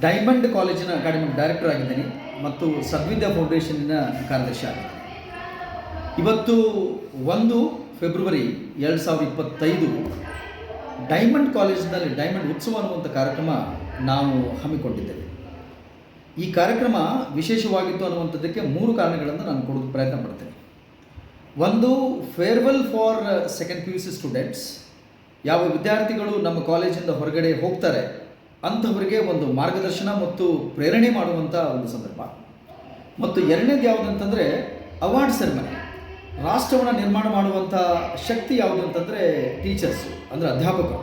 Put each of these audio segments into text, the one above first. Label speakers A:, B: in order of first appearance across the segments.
A: Diamond ಕಾಲೇಜಿನ academic director ಆಗಿದ್ದೀನಿ ಮತ್ತು ಸದ್ವಿದ್ಯಾ ಫೌಂಡೇಶನ್ನಿನ ಕಾರ್ಯದರ್ಶಿ ಆಗಿದ್ದೀನಿ. ಇವತ್ತು 1 ಫೆಬ್ರವರಿ 2025 ಡೈಮಂಡ್ ಕಾಲೇಜಿನಲ್ಲಿ ಡೈಮಂಡ್ ಉತ್ಸವ ಅನ್ನುವಂಥ ಕಾರ್ಯಕ್ರಮ ನಾವು ಹಮ್ಮಿಕೊಂಡಿದ್ದೇವೆ. ಈ ಕಾರ್ಯಕ್ರಮ ವಿಶೇಷವಾಗಿತ್ತು ಅನ್ನುವಂಥದ್ದಕ್ಕೆ 3 ಕಾರಣಗಳನ್ನು ನಾನು ಕೊಡೋದಕ್ಕೆ ಪ್ರಯತ್ನ ಪಡ್ತೇನೆ. ಒಂದು, farewell for second PUC students. ಯಾವ ವಿದ್ಯಾರ್ಥಿಗಳು ನಮ್ಮ ಕಾಲೇಜಿಂದ ಹೊರಗಡೆ ಹೋಗ್ತಾರೆ ಅಂಥವರಿಗೆ ಒಂದು ಮಾರ್ಗದರ್ಶನ ಮತ್ತು ಪ್ರೇರಣೆ ಮಾಡುವಂಥ ಒಂದು ಸಂದರ್ಭ. ಮತ್ತು ಎರಡನೇದು ಯಾವುದಂತಂದರೆ ಅವಾರ್ಡ್ ಸೆರೆಮನಿ. ರಾಷ್ಟ್ರವನ್ನು ನಿರ್ಮಾಣ ಮಾಡುವಂಥ ಶಕ್ತಿ ಯಾವುದು ಅಂತಂದರೆ ಟೀಚರ್ಸು, ಅಂದರೆ ಅಧ್ಯಾಪಕರು.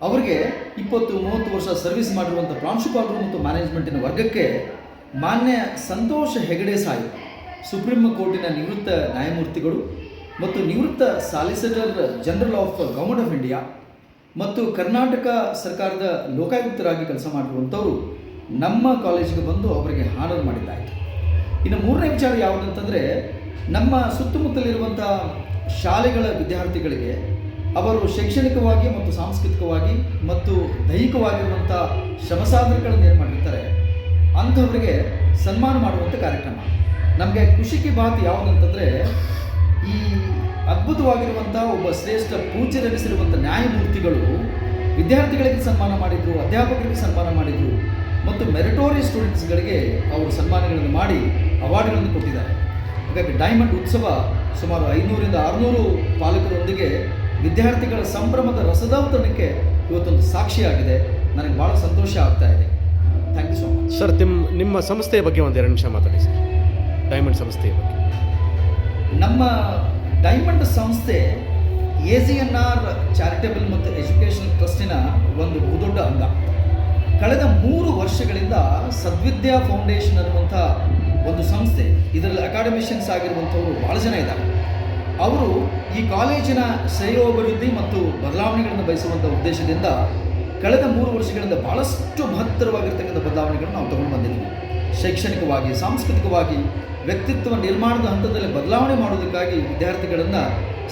A: ಅವರಿಗೆ 20-30 ವರ್ಷ ಸರ್ವಿಸ್ ಮಾಡಿರುವಂಥ ಪ್ರಾಂಶುಪಾಲರು ಮತ್ತು ಮ್ಯಾನೇಜ್ಮೆಂಟಿನ ವರ್ಗಕ್ಕೆ ಮಾನ್ಯ ಸಂತೋಷ್ ಹೆಗಡೆ ಸಾಹೇಬ್, ಸುಪ್ರೀಂ ಕೋರ್ಟಿನ ನಿವೃತ್ತ ನ್ಯಾಯಮೂರ್ತಿಗಳು ಮತ್ತು ನಿವೃತ್ತ solicitor general of government of India ಮತ್ತು ಕರ್ನಾಟಕ ಸರ್ಕಾರದ ಲೋಕಾಯುಕ್ತರಾಗಿ ಕೆಲಸ ಮಾಡಿರುವಂಥವರು ನಮ್ಮ ಕಾಲೇಜಿಗೆ ಬಂದು ಅವರಿಗೆ ಹಾನರ್ ಮಾಡಿದ್ದಾಯಿತು. ಇನ್ನು 3ನೇ ವಿಚಾರ ಯಾವುದಂತಂದರೆ, ನಮ್ಮ ಸುತ್ತಮುತ್ತಲಿರುವಂಥ ಶಾಲೆಗಳ ವಿದ್ಯಾರ್ಥಿಗಳಿಗೆ ಅವರು ಶೈಕ್ಷಣಿಕವಾಗಿ ಮತ್ತು ಸಾಂಸ್ಕೃತಿಕವಾಗಿ ಮತ್ತು ದೈಹಿಕವಾಗಿರುವಂಥ ಶ್ರಮಸಾಧನೆಗಳನ್ನು ಏನು ಮಾಡಿರ್ತಾರೆ ಅಂಥವರಿಗೆ ಸನ್ಮಾನ ಮಾಡುವಂಥ ಕಾರ್ಯಕ್ರಮ. ನಮಗೆ ಖುಷಿಗೆ ಬಾತ್ ಯಾವುದಂತಂದರೆ, ಈ ಅದ್ಭುತವಾಗಿರುವಂಥ ಒಬ್ಬ ಶ್ರೇಷ್ಠ ಪೂಜ್ಯರೆನಿಸಿರುವಂಥ ನ್ಯಾಯಮೂರ್ತಿಗಳು ವಿದ್ಯಾರ್ಥಿಗಳಿಗೆ ಸನ್ಮಾನ ಮಾಡಿದರು, ಅಧ್ಯಾಪಕರಿಗೆ ಸನ್ಮಾನ ಮಾಡಿದರು ಮತ್ತು ಮೆರಿಟೋರಿಯಸ್ ಸ್ಟೂಡೆಂಟ್ಸ್ಗಳಿಗೆ ಅವರು ಸನ್ಮಾನಗಳನ್ನು ಮಾಡಿ ಅವಾರ್ಡ್ಗಳನ್ನು ಕೊಟ್ಟಿದ್ದಾರೆ. ಹಾಗಾಗಿ ಡೈಮಂಡ್ ಉತ್ಸವ ಸುಮಾರು 500-600 ಪಾಲಕರೊಂದಿಗೆ ವಿದ್ಯಾರ್ಥಿಗಳ ಸಂಭ್ರಮದ ರಸದೌತಣಕ್ಕೆ ಇವತ್ತೊಂದು ಸಾಕ್ಷಿಯಾಗಿದೆ. ನನಗೆ ಭಾಳ ಸಂತೋಷ ಆಗ್ತಾ ಇದೆ. Thank you so much.
B: Sir, ನಿಮ್ಮ ಸಂಸ್ಥೆಯ ಬಗ್ಗೆ ಒಂದು 2 ನಿಮಿಷ ಮಾತಾಡಿ ಸರ್. ಡೈಮಂಡ್ ಸಂಸ್ಥೆಯ ಬಗ್ಗೆ.
A: ನಮ್ಮ ಡೈಮಂಡ್ ಸಂಸ್ಥೆ AZNR ಚಾರಿಟೇಬಲ್ ಮತ್ತು ಎಜುಕೇಷನ್ ಟ್ರಸ್ಟಿನ ಒಂದು ಬಹುದೊಡ್ಡ ಅಂಗ. ಕಳೆದ 3 ವರ್ಷಗಳಿಂದ ಸದ್ವಿದ್ಯಾ ಫೌಂಡೇಶನ್ ಅನ್ನುವಂಥ ಒಂದು ಸಂಸ್ಥೆ, ಇದರಲ್ಲಿ ಅಕಾಡೆಮಿಷಿಯನ್ಸ್ ಆಗಿರುವಂಥವರು ಭಾಳ ಜನ ಇದ್ದಾರೆ. ಅವರು ಈ ಕಾಲೇಜಿನ ಶ್ರೇಯೋಭಿವೃದ್ಧಿ ಮತ್ತು ಬದಲಾವಣೆಗಳನ್ನು ಬಯಸುವಂಥ ಉದ್ದೇಶದಿಂದ ಕಳೆದ 3 ವರ್ಷಗಳಿಂದ ಭಾಳಷ್ಟು ಮಹತ್ತರವಾಗಿರ್ತಕ್ಕಂಥ ಬದಲಾವಣೆಗಳನ್ನು ನಾವು ತಗೊಂಡು ಬಂದಿದ್ದೀವಿ. ಶೈಕ್ಷಣಿಕವಾಗಿ, ಸಾಂಸ್ಕೃತಿಕವಾಗಿ, ವ್ಯಕ್ತಿತ್ವ ನಿರ್ಮಾಣದ ಹಂತದಲ್ಲಿ ಬದಲಾವಣೆ ಮಾಡೋದಕ್ಕಾಗಿ ವಿದ್ಯಾರ್ಥಿಗಳನ್ನು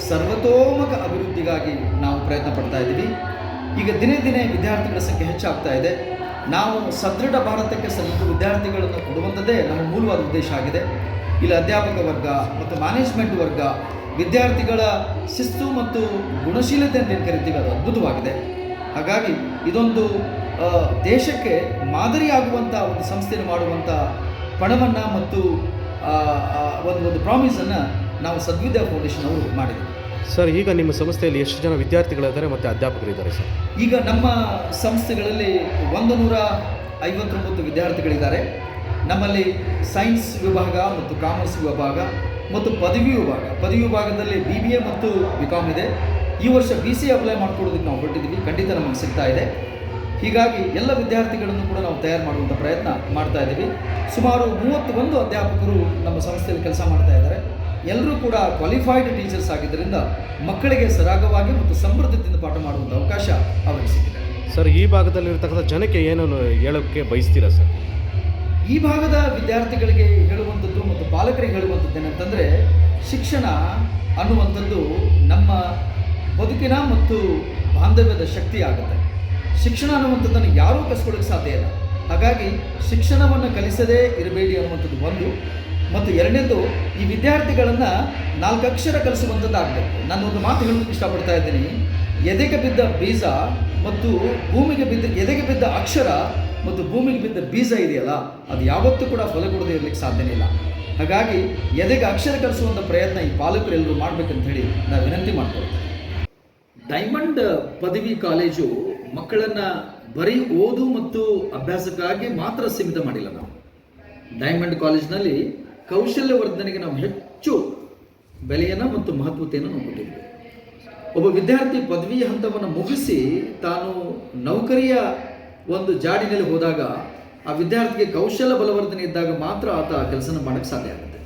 A: ಸರ್ವತೋಮುಖ ಅಭಿವೃದ್ಧಿಗಾಗಿ ನಾವು ಪ್ರಯತ್ನ ಪಡ್ತಾ ಇದ್ದೀವಿ. ಈಗ ದಿನೇ ದಿನೇ ವಿದ್ಯಾರ್ಥಿಗಳ ಸಂಖ್ಯೆ ಹೆಚ್ಚಾಗ್ತಾ ಇದೆ. ನಾವು ಸದೃಢ ಭಾರತಕ್ಕೆ ಸಲ್ಲದ ವಿದ್ಯಾರ್ಥಿಗಳನ್ನು ಕೊಡುವಂಥದ್ದೇ ನಮ್ಮ ಮೂಲವಾದ ಉದ್ದೇಶ ಆಗಿದೆ. ಇಲ್ಲಿ ಅಧ್ಯಾಪಕ ವರ್ಗ ಮತ್ತು ಮ್ಯಾನೇಜ್ಮೆಂಟ್ ವರ್ಗ ವಿದ್ಯಾರ್ಥಿಗಳ ಶಿಸ್ತು ಮತ್ತು ಗುಣಶೀಲತೆ ಅಂತ ಏನು ಕರಿತೀವಿ, ಅದು ಅದ್ಭುತವಾಗಿದೆ. ಹಾಗಾಗಿ ಇದೊಂದು ದೇಶಕ್ಕೆ ಮಾದರಿಯಾಗುವಂಥ ಒಂದು ಸಂಸ್ಥೆಯನ್ನು ಮಾಡುವಂಥ ಪಣವನ್ನು ಮತ್ತು ಒಂದು ಪ್ರಾಮಿಸನ್ನು ನಾವು ಸದ್ವಿದ್ಯಾ ಫೌಂಡೇಶನ್ ಅವರು ಮಾಡಿದ್ದೀವಿ.
B: ಸರ್, ಈಗ ನಿಮ್ಮ ಸಂಸ್ಥೆಯಲ್ಲಿ ಎಷ್ಟು ಜನ ವಿದ್ಯಾರ್ಥಿಗಳಿದ್ದಾರೆ ಮತ್ತು ಅಧ್ಯಾಪಕರಿದ್ದಾರೆ ಸರ್?
A: ಈಗ ನಮ್ಮ ಸಂಸ್ಥೆಗಳಲ್ಲಿ 159 ವಿದ್ಯಾರ್ಥಿಗಳಿದ್ದಾರೆ. ನಮ್ಮಲ್ಲಿ ಸೈನ್ಸ್ ವಿಭಾಗ ಮತ್ತು ಕಾಮರ್ಸ್ ವಿಭಾಗ ಮತ್ತು ಪದವಿ ವಿಭಾಗದಲ್ಲಿ BBA ಮತ್ತು BCom ಇದೆ. ಈ ವರ್ಷ BCA ಅಪ್ಲೈ ಮಾಡ್ಕೊಳ್ಳೋದಕ್ಕೆ ನಾವು ಹೊರಟಿದ್ದೀವಿ. ಖಂಡಿತ ನಮಗೆ ಸಿಗ್ತಾ ಇದೆ. ಹೀಗಾಗಿ ಎಲ್ಲ ವಿದ್ಯಾರ್ಥಿಗಳನ್ನು ಕೂಡ ನಾವು ತಯಾರು ಮಾಡುವಂಥ ಪ್ರಯತ್ನ ಮಾಡ್ತಾ ಇದ್ದೀವಿ. ಸುಮಾರು 31 ಅಧ್ಯಾಪಕರು ನಮ್ಮ ಸಂಸ್ಥೆಯಲ್ಲಿ ಕೆಲಸ ಮಾಡ್ತಾ ಇದ್ದಾರೆ. ಎಲ್ಲರೂ ಕೂಡ ಕ್ವಾಲಿಫೈಡ್ ಟೀಚರ್ಸ್ ಆಗಿದ್ದರಿಂದ ಮಕ್ಕಳಿಗೆ ಸರಾಗವಾಗಿ ಮತ್ತು ಸಮೃದ್ಧತೆಯಿಂದ ಪಾಠ ಮಾಡುವಂಥ ಅವಕಾಶ ಅವರಿಗೆ ಸಿಕ್ಕಿದೆ.
B: ಸರ್, ಈ ಭಾಗದಲ್ಲಿರ್ತಕ್ಕಂಥ ಜನಕ್ಕೆ ಏನನ್ನು ಹೇಳೋಕ್ಕೆ ಬಯಸ್ತೀರಾ ಸರ್?
A: ಈ ಭಾಗದ ವಿದ್ಯಾರ್ಥಿಗಳಿಗೆ ಹೇಳುವಂಥದ್ದು ಮತ್ತು ಪಾಲಕರಿಗೆ ಹೇಳುವಂಥದ್ದು ಏನಂತಂದರೆ, ಶಿಕ್ಷಣ ಅನ್ನುವಂಥದ್ದು ನಮ್ಮ ಬದುಕಿನ ಮತ್ತು ಬಾಂಧವ್ಯದ ಶಕ್ತಿ ಆಗುತ್ತೆ. ಶಿಕ್ಷಣ ಅನ್ನುವಂಥದ್ದನ್ನು ಯಾರೂ ಕಲಿಸ್ಕೊಳ್ಳೋಕ್ಕೆ ಸಾಧ್ಯ ಇಲ್ಲ. ಹಾಗಾಗಿ ಶಿಕ್ಷಣವನ್ನು ಕಲಿಸದೇ ಇರಬೇಡಿ ಅನ್ನುವಂಥದ್ದು ಒಂದು. ಮತ್ತು ಎರಡನೇದು, ಈ ವಿದ್ಯಾರ್ಥಿಗಳನ್ನು 4 ಅಕ್ಷರ ಕಲಿಸುವಂಥದ್ದಾಗಬೇಕು. ನಾನೊಂದು ಮಾತು ಹೇಳೋದಕ್ಕೆ ಇಷ್ಟಪಡ್ತಾ ಇದ್ದೀನಿ. ಎದೆಗೆ ಬಿದ್ದ ಬೀಜ ಮತ್ತು ಎದೆಗೆ ಬಿದ್ದ ಅಕ್ಷರ ಮತ್ತು ಭೂಮಿಗೆ ಬಿದ್ದ ಬೀಜ ಇದೆಯಲ್ಲ, ಅದು ಯಾವತ್ತೂ ಕೂಡ ಫಲ ಕೊಡದೇ ಇರಲಿಕ್ಕೆ ಸಾಧ್ಯನೇ ಇಲ್ಲ. ಹಾಗಾಗಿ ಎದೆಗೆ ಅಕ್ಷರ ಕಲಿಸುವಂಥ ಪ್ರಯತ್ನ ಈ ಪಾಲಕರೆಲ್ಲರೂ ಮಾಡಬೇಕಂತ ಹೇಳಿ ನಾವು ವಿನಂತಿ ಮಾಡ್ಕೊಳ್ತೇವೆ. ಡೈಮಂಡ್ ಪದವಿ ಕಾಲೇಜು ಮಕ್ಕಳನ್ನು ಬರೀ ಓದು ಮತ್ತು ಅಭ್ಯಾಸಕ್ಕಾಗಿ ಮಾತ್ರ ಸೀಮಿತ ಮಾಡಿಲ್ಲ. ನಾವು ಡೈಮಂಡ್ ಕಾಲೇಜಿನಲ್ಲಿ ಕೌಶಲ್ಯ ವರ್ಧನೆಗೆ ನಾವು ಹೆಚ್ಚು ಬೆಲೆಯನ್ನು ಮತ್ತು ಮಹತ್ವತೆಯನ್ನು ನಾವು ಕೊಟ್ಟಿದ್ದೀವಿ. ಒಬ್ಬ ವಿದ್ಯಾರ್ಥಿ ಪದವಿ ಹಂತವನ್ನು ಮುಗಿಸಿ ತಾನು ನೌಕರಿಯ ಒಂದು ಜಾಡಿನಲ್ಲಿ ಹೋದಾಗ ಆ ವಿದ್ಯಾರ್ಥಿಗೆ ಕೌಶಲ್ಯ ಬಲವರ್ಧನೆ ಇದ್ದಾಗ ಮಾತ್ರ ಆತ ಕೆಲಸನ ಮಾಡೋಕ್ಕೆ ಸಾಧ್ಯ ಆಗುತ್ತೆ.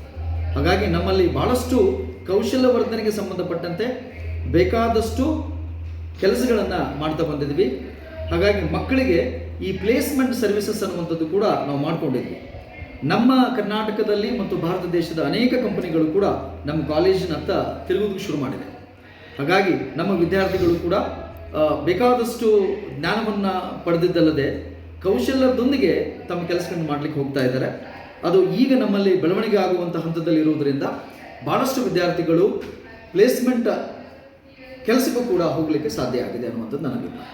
A: ಹಾಗಾಗಿ ನಮ್ಮಲ್ಲಿ ಭಾಳಷ್ಟು ಕೌಶಲ್ಯ ವರ್ಧನೆಗೆ ಸಂಬಂಧಪಟ್ಟಂತೆ ಬೇಕಾದಷ್ಟು ಕೆಲಸಗಳನ್ನು ಮಾಡ್ತಾ ಬಂದಿದ್ವಿ. ಹಾಗಾಗಿ ಮಕ್ಕಳಿಗೆ ಈ ಪ್ಲೇಸ್ಮೆಂಟ್ ಸರ್ವಿಸಸ್ ಅನ್ನುವಂಥದ್ದು ಕೂಡ ನಾವು ಮಾಡಿಕೊಂಡಿದ್ವಿ. ನಮ್ಮ ಕರ್ನಾಟಕದಲ್ಲಿ ಮತ್ತು ಭಾರತ ದೇಶದ ಅನೇಕ ಕಂಪನಿಗಳು ಕೂಡ ನಮ್ಮ ಕಾಲೇಜಿನತ್ತ ತಿರುಗುವುದಕ್ಕೆ ಶುರು ಮಾಡಿದೆ. ಹಾಗಾಗಿ ನಮ್ಮ ವಿದ್ಯಾರ್ಥಿಗಳು ಕೂಡ ಬೇಕಾದಷ್ಟು ಜ್ಞಾನವನ್ನು ಪಡೆದಿದ್ದಲ್ಲದೆ ಕೌಶಲ್ಯದೊಂದಿಗೆ ತಮ್ಮ ಕೆಲಸಗಳನ್ನು ಮಾಡಲಿಕ್ಕೆ ಹೋಗ್ತಾ ಇದ್ದಾರೆ. ಅದು ಈಗ ನಮ್ಮಲ್ಲಿ ಬೆಳವಣಿಗೆ ಆಗುವಂಥ ಹಂತದಲ್ಲಿ ಇರುವುದರಿಂದ ಭಾಳಷ್ಟು ವಿದ್ಯಾರ್ಥಿಗಳು ಪ್ಲೇಸ್ಮೆಂಟ್ ಕೆಲಸಕ್ಕೂ ಕೂಡ ಹೋಗಲಿಕ್ಕೆ ಸಾಧ್ಯ ಆಗಿದೆ ಅನ್ನುವಂಥದ್ದು ನನ್ನ ಅಭಿಪ್ರಾಯ.